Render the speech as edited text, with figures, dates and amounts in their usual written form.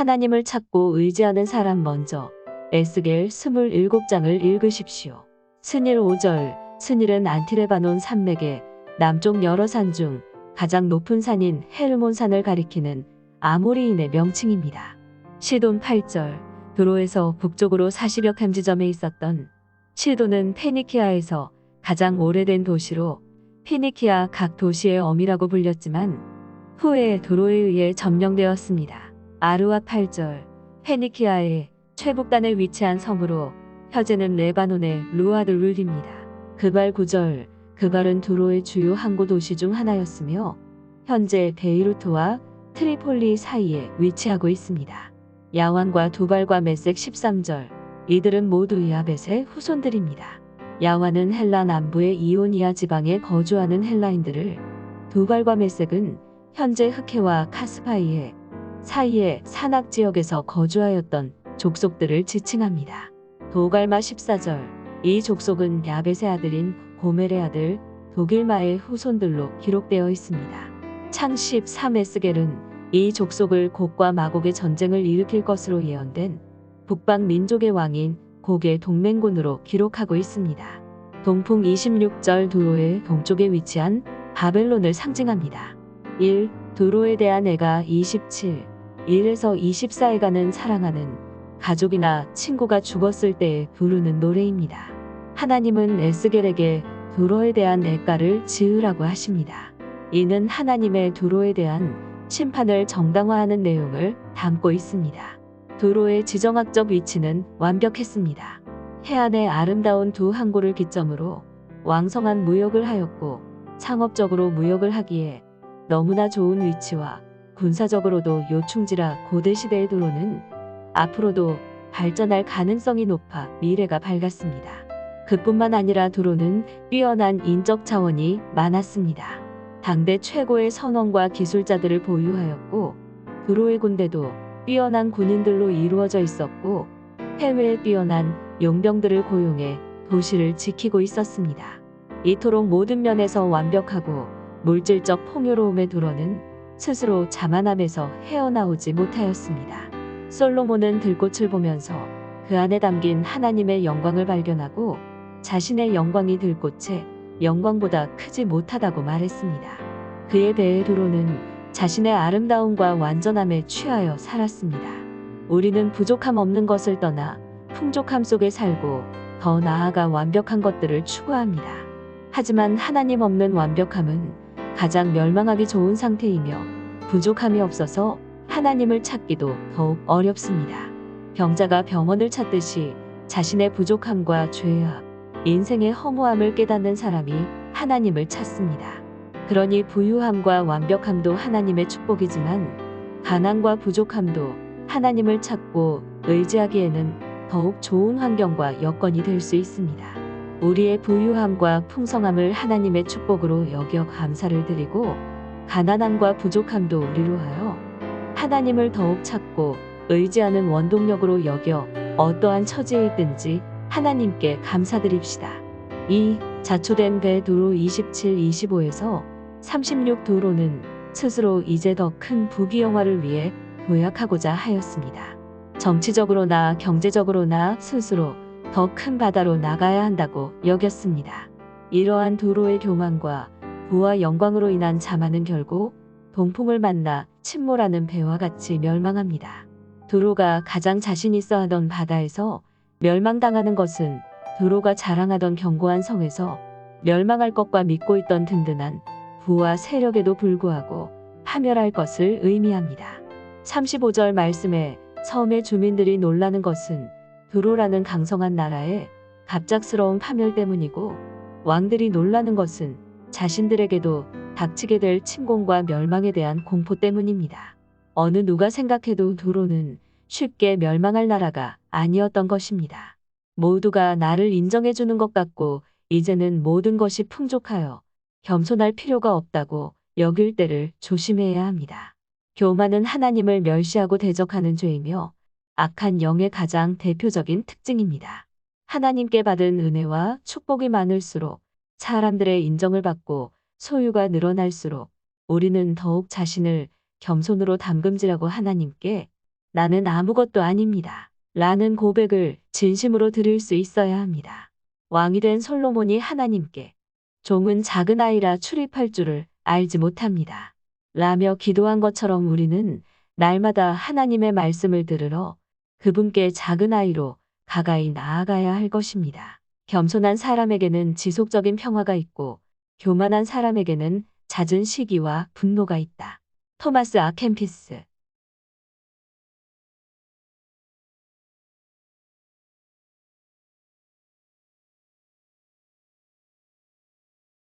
하나님을 찾고 의지하는 사람 먼저 에스겔 27장을 읽으십시오. 스닐 5절. 스닐은 안티레바논 산맥의 남쪽 여러 산 중 가장 높은 산인 헤르몬산을 가리키는 아모리인의 명칭입니다. 시돈 8절. 도로에서 북쪽으로 40여 캄지점에 있었던 시돈은 페니키아에서 가장 오래된 도시로 피니키아 각 도시의 어미라고 불렸지만 후에 도로에 의해 점령되었습니다. 아르와 8절. 페니키아의 최북단에 위치한 섬으로 현재는 레바논의 루아드룰입니다. 그발 9절. 그발은 도로의 주요 항구 도시 중 하나였으며 현재 베이루트와 트리폴리 사이에 위치하고 있습니다. 야완과 두발과 메섹 13절. 이들은 모두 야벳의 후손들입니다. 야완은 헬라 남부의 이오니아 지방에 거주하는 헬라인들을, 두발과 메섹은 현재 흑해와 카스파이에 사이의 산악 지역에서 거주하였던 족속들을 지칭합니다. 도갈마 14절. 이 족속은 야벳의 아들인 고멜의 아들 도길마의 후손들로 기록되어 있습니다. 창 13. 에스겔은 이 족속을 곡과 마곡의 전쟁을 일으킬 것으로 예언된 북방 민족의 왕인 곡의 동맹군으로 기록하고 있습니다. 동풍 26절. 도로의 동쪽에 위치한 바벨론을 상징합니다. 1. 도로에 대한 애가 27. 1에서 24에가는 사랑하는 가족이나 친구가 죽었을 때 부르는 노래입니다. 하나님은 에스겔에게 도로에 대한 애가를 지으라고 하십니다. 이는 하나님의 도로에 대한 심판을 정당화하는 내용을 담고 있습니다. 도로의 지정학적 위치는 완벽했습니다. 해안의 아름다운 두 항구를 기점으로 왕성한 무역을 하였고 상업적으로 무역을 하기에 너무나 좋은 위치와 군사적으로도 요충지라 고대시대의 도로는 앞으로도 발전할 가능성이 높아 미래가 밝았습니다. 그뿐만 아니라 도로는 뛰어난 인적 자원이 많았습니다. 당대 최고의 선원과 기술자들을 보유하였고 도로의 군대도 뛰어난 군인들로 이루어져 있었고 해외에 뛰어난 용병들을 고용해 도시를 지키고 있었습니다. 이토록 모든 면에서 완벽하고 물질적 풍요로움의 도로는 스스로 자만함에서 헤어나오지 못하였습니다. 솔로몬은 들꽃을 보면서 그 안에 담긴 하나님의 영광을 발견하고 자신의 영광이 들꽃의 영광보다 크지 못하다고 말했습니다. 그의 배의 도로는 자신의 아름다움과 완전함에 취하여 살았습니다. 우리는 부족함 없는 것을 떠나 풍족함 속에 살고 더 나아가 완벽한 것들을 추구합니다. 하지만 하나님 없는 완벽함은 가장 멸망하기 좋은 상태이며 부족함이 없어서 하나님을 찾기도 더욱 어렵습니다. 병자가 병원을 찾듯이 자신의 부족함과 죄악, 인생의 허무함을 깨닫는 사람이 하나님을 찾습니다. 그러니 부유함과 완벽함도 하나님의 축복이지만 가난과 부족함도 하나님을 찾고 의지하기에는 더욱 좋은 환경과 여건이 될 수 있습니다. 우리의 부유함과 풍성함을 하나님의 축복으로 여겨 감사를 드리고 가난함과 부족함도 우리로 하여 하나님을 더욱 찾고 의지하는 원동력으로 여겨 어떠한 처지에 있든지 하나님께 감사드립시다. 2. 자초된 배 도로 27, 25에서 36 도로는 스스로 이제 더 큰 부귀영화를 위해 도약하고자 하였습니다. 정치적으로나 경제적으로나 스스로 더 큰 바다로 나가야 한다고 여겼습니다. 이러한 도로의 교만과 부와 영광으로 인한 자만은 결국 동풍을 만나 침몰하는 배와 같이 멸망합니다. 도로가 가장 자신 있어 하던 바다에서 멸망당하는 것은 도로가 자랑하던 견고한 성에서 멸망할 것과 믿고 있던 든든한 부와 세력에도 불구하고 파멸할 것을 의미합니다. 35절 말씀에 섬의 주민들이 놀라는 것은 도로라는 강성한 나라의 갑작스러운 파멸 때문이고 왕들이 놀라는 것은 자신들에게도 닥치게 될 침공과 멸망에 대한 공포 때문입니다. 어느 누가 생각해도 도로는 쉽게 멸망할 나라가 아니었던 것입니다. 모두가 나를 인정해주는 것 같고 이제는 모든 것이 풍족하여 겸손할 필요가 없다고 여길 때를 조심해야 합니다. 교만은 하나님을 멸시하고 대적하는 죄이며 악한 영의 가장 대표적인 특징입니다. 하나님께 받은 은혜와 축복이 많을수록 사람들의 인정을 받고 소유가 늘어날수록 우리는 더욱 자신을 겸손으로 담금질하고 하나님께 나는 아무것도 아닙니다. 라는 고백을 진심으로 드릴 수 있어야 합니다. 왕이 된 솔로몬이 하나님께 종은 작은 아이라 출입할 줄을 알지 못합니다. 라며 기도한 것처럼 우리는 날마다 하나님의 말씀을 들으러 그분께 작은 아이로 가까이 나아가야 할 것입니다. 겸손한 사람에게는 지속적인 평화가 있고 교만한 사람에게는 잦은 시기와 분노가 있다. 토마스 아 켐피스